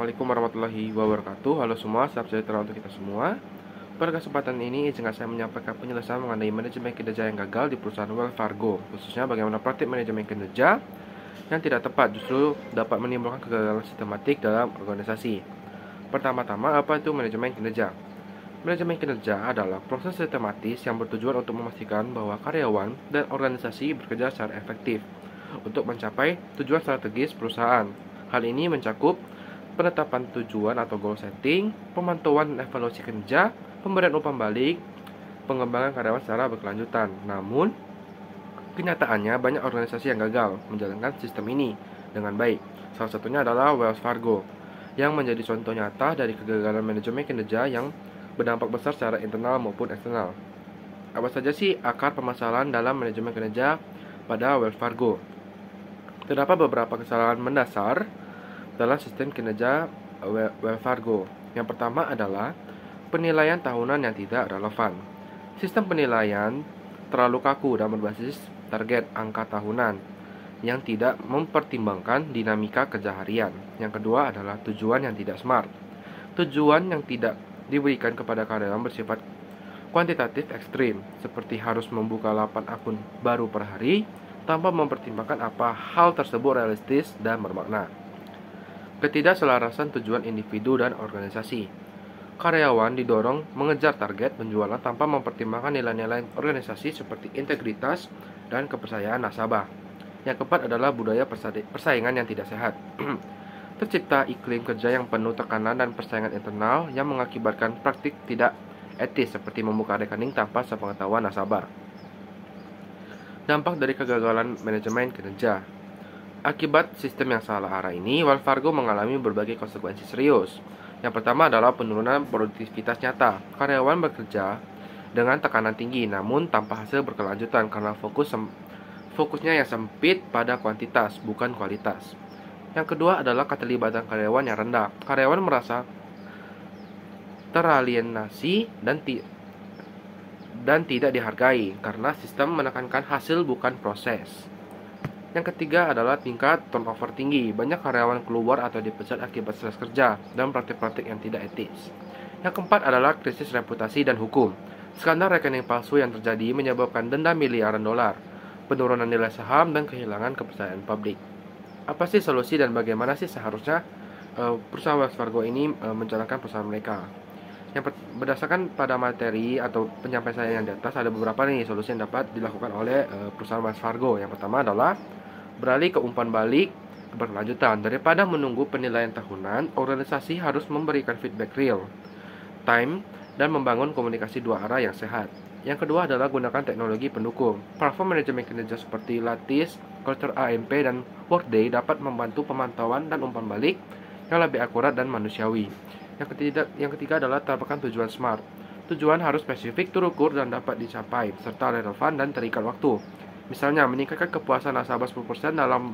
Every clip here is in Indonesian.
Assalamualaikum warahmatullahi wabarakatuh. Halo semua, salam sejahtera untuk kita semua. Pada kesempatan ini, izinkan saya menyampaikan penjelasan mengenai manajemen kinerja yang gagal di perusahaan Wells Fargo, khususnya bagaimana praktik manajemen kinerja yang tidak tepat justru dapat menimbulkan kegagalan sistematik dalam organisasi. Pertama-tama, apa itu manajemen kinerja? Manajemen kinerja adalah proses sistematis yang bertujuan untuk memastikan bahwa karyawan dan organisasi bekerja secara efektif untuk mencapai tujuan strategis perusahaan. Hal ini mencakup penetapan tujuan atau goal setting, pemantauan dan evaluasi kinerja, pemberian umpan balik, pengembangan karyawan secara berkelanjutan. Namun, kenyataannya banyak organisasi yang gagal menjalankan sistem ini dengan baik. Salah satunya adalah Wells Fargo, yang menjadi contoh nyata dari kegagalan manajemen kinerja yang berdampak besar secara internal maupun eksternal. Apa saja sih akar permasalahan dalam manajemen kinerja pada Wells Fargo? Terdapat beberapa kesalahan mendasar dalam sistem kinerja Wells Fargo. Yang pertama adalah penilaian tahunan yang tidak relevan. Sistem penilaian terlalu kaku dan berbasis target angka tahunan yang tidak mempertimbangkan dinamika kerja harian. Yang kedua adalah tujuan yang tidak smart. Tujuan yang tidak diberikan kepada karyawan bersifat kuantitatif ekstrim, seperti harus membuka 8 akun baru per hari tanpa mempertimbangkan apa hal tersebut realistis dan bermakna. Ketidakselarasan tujuan individu dan organisasi. Karyawan didorong mengejar target penjualan tanpa mempertimbangkan nilai-nilai organisasi seperti integritas dan kepercayaan nasabah. Yang keempat adalah budaya persaingan yang tidak sehat. Tercipta iklim kerja yang penuh tekanan dan persaingan internal yang mengakibatkan praktik tidak etis seperti membuka rekening tanpa sepengetahuan nasabah. Dampak dari kegagalan manajemen kinerja. Akibat sistem yang salah arah ini, Wells Fargo mengalami berbagai konsekuensi serius. Yang pertama adalah penurunan produktivitas nyata. Karyawan bekerja dengan tekanan tinggi namun tanpa hasil berkelanjutan karena fokusnya yang sempit pada kuantitas, bukan kualitas. Yang kedua adalah keterlibatan karyawan yang rendah. Karyawan merasa teralienasi dan tidak dihargai karena sistem menekankan hasil bukan proses. Yang ketiga adalah tingkat turnover tinggi. Banyak karyawan keluar atau dipecat akibat stres kerja dan praktik-praktik yang tidak etis. Yang keempat adalah krisis reputasi dan hukum. Skandal rekening palsu yang terjadi menyebabkan denda miliaran dolar, penurunan nilai saham, dan kehilangan kepercayaan publik. Apa sih solusi dan bagaimana sih seharusnya perusahaan Wells Fargo ini menjalankan perusahaan mereka? Berdasarkan pada materi atau penyampaian saya yang di atas, ada beberapa nih solusi yang dapat dilakukan oleh perusahaan Wells Fargo. Yang pertama adalah beralih ke umpan balik berkelanjutan. Daripada menunggu penilaian tahunan, organisasi harus memberikan feedback real time dan membangun komunikasi dua arah yang sehat. Yang kedua adalah gunakan teknologi pendukung. Platform manajemen kinerja seperti Lattice, Culture AMP, dan Workday dapat membantu pemantauan dan umpan balik yang lebih akurat dan manusiawi. Yang ketiga adalah tetapkan tujuan SMART. Tujuan harus spesifik, terukur, dan dapat dicapai, serta relevan dan terikat waktu. Misalnya, meningkatkan kepuasan nasabah 10% dalam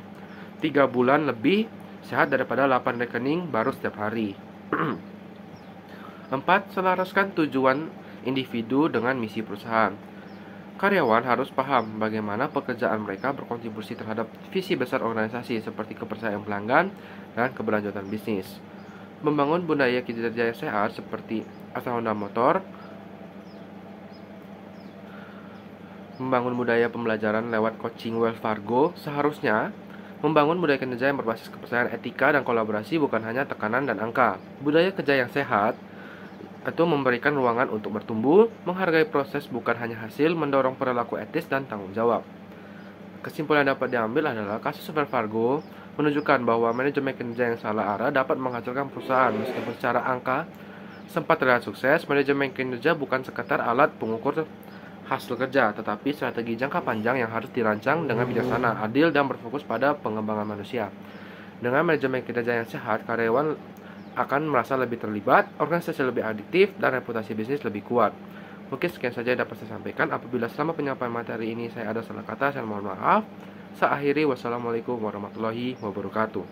3 bulan lebih sehat daripada 8 rekening baru setiap hari. 4. Selaraskan tujuan individu dengan misi perusahaan. Karyawan harus paham bagaimana pekerjaan mereka berkontribusi terhadap visi besar organisasi seperti kepercayaan pelanggan dan keberlanjutan bisnis. Membangun budaya kinerja yang sehat seperti Asal Honda Motor, membangun budaya pembelajaran lewat coaching Wells Fargo seharusnya membangun budaya kerja yang berbasis kepercayaan, etika, dan kolaborasi, bukan hanya tekanan dan angka. Budaya kerja yang sehat itu memberikan ruangan untuk bertumbuh, menghargai proses bukan hanya hasil, mendorong perilaku etis dan tanggung jawab. Kesimpulan yang dapat diambil adalah kasus Wells Fargo menunjukkan bahwa manajemen kerja yang salah arah dapat menghancurkan perusahaan. Meskipun secara angka sempat terlihat sukses, manajemen kinerja bukan sekedar alat pengukur hasil kerja, tetapi strategi jangka panjang yang harus dirancang dengan bijaksana, adil, dan berfokus pada pengembangan manusia. Dengan manajemen kinerja yang sehat, karyawan akan merasa lebih terlibat, organisasi lebih adiktif, dan reputasi bisnis lebih kuat. Mungkin sekian saja yang dapat saya sampaikan. Apabila selama penyampaian materi ini saya ada salah kata, saya mohon maaf. Saya akhiri, wassalamualaikum warahmatullahi wabarakatuh.